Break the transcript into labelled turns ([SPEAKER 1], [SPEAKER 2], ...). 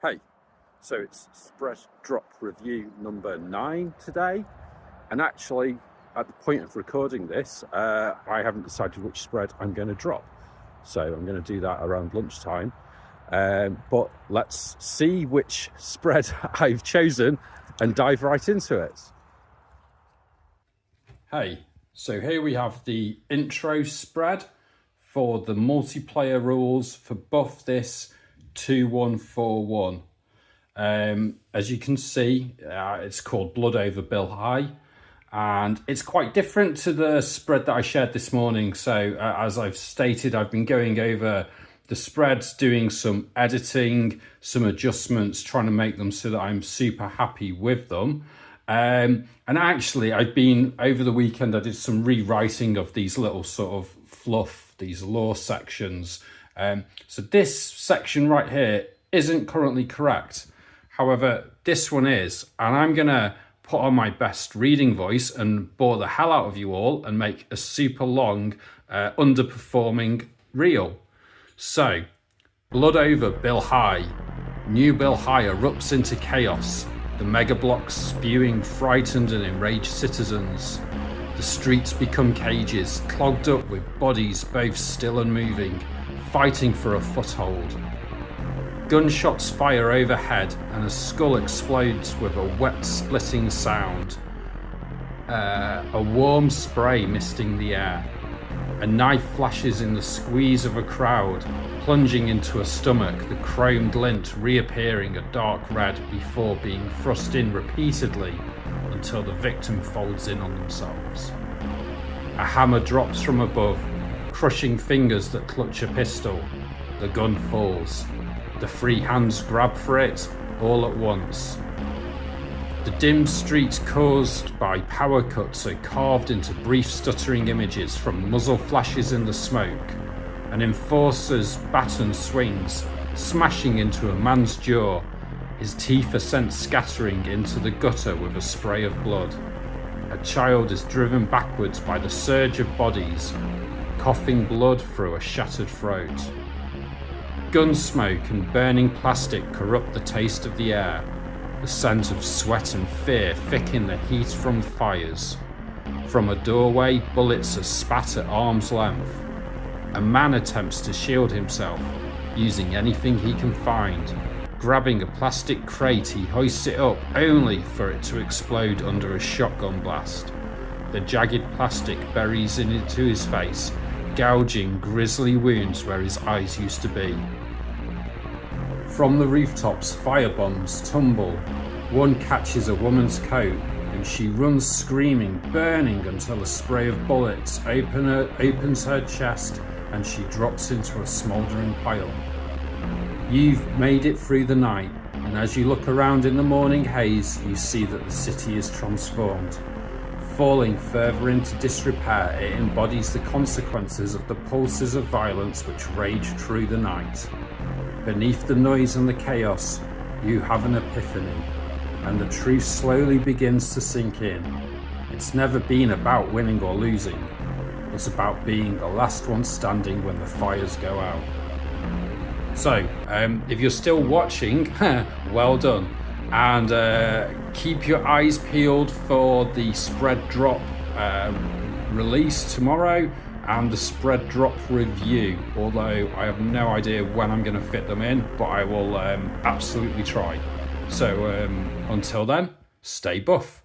[SPEAKER 1] Hey, so it's spread drop review number 9 today, and actually at the point of recording this I haven't decided which spread I'm going to drop, so I'm going to do that around lunchtime. But let's see which spread I've chosen and dive right into it. Hey, so here we have the intro spread for the multiplayer rules for Buff This 2141. As you can see, it's called Blood Over Bilhai, and it's quite different to the spread that I shared this morning. So as I've stated, I've been going over the spreads, doing some editing, some adjustments, trying to make them so that I'm super happy with them. And actually, I've been, over the weekend, I did some rewriting of these little sort of fluff, these lore sections. So this section right here isn't currently correct. However, this one is, and I'm gonna put on my best reading voice and bore the hell out of you all and make a super long, underperforming reel. So, Blood Over Bilhai. New Bilhai erupts into chaos. The mega blocks spewing frightened and enraged citizens. The streets become cages, clogged up with bodies both still and moving, fighting for a foothold. Gunshots fire overhead and a skull explodes with a wet splitting sound. A warm spray misting the air. A knife flashes in the squeeze of a crowd, plunging into a stomach, the chromed lint reappearing a dark red before being thrust in repeatedly until the victim folds in on themselves. A hammer drops from above, crushing fingers that clutch a pistol. The gun falls. The free hands grab for it all at once. The dim streets caused by power cuts are carved into brief stuttering images from muzzle flashes in the smoke. An enforcer's baton swings, smashing into a man's jaw. His teeth are sent scattering into the gutter with a spray of blood. A child is driven backwards by the surge of bodies, coughing blood through a shattered throat. Gun smoke and burning plastic corrupt the taste of the air. The scent of sweat and fear thicken the heat from fires. From a doorway, bullets are spat at arm's length. A man attempts to shield himself, using anything he can find. Grabbing a plastic crate, he hoists it up, only for it to explode under a shotgun blast. The jagged plastic buries into his face, gouging grisly wounds where his eyes used to be. From the rooftops, firebombs tumble. One catches a woman's coat, and she runs screaming, burning until a spray of bullets opens her chest, and she drops into a smouldering pile. You've made it through the night, and as you look around in the morning haze, you see that the city is transformed. Falling further into disrepair, it embodies the consequences of the pulses of violence which rage through the night. Beneath the noise and the chaos, you have an epiphany, and the truth slowly begins to sink in. It's never been about winning or losing. It's about being the last one standing when the fires go out. So, if you're still watching, well done. And keep your eyes peeled for the spread drop release tomorrow and the spread drop review, although I have no idea when I'm going to fit them in, but I will absolutely try. So until then, stay buff.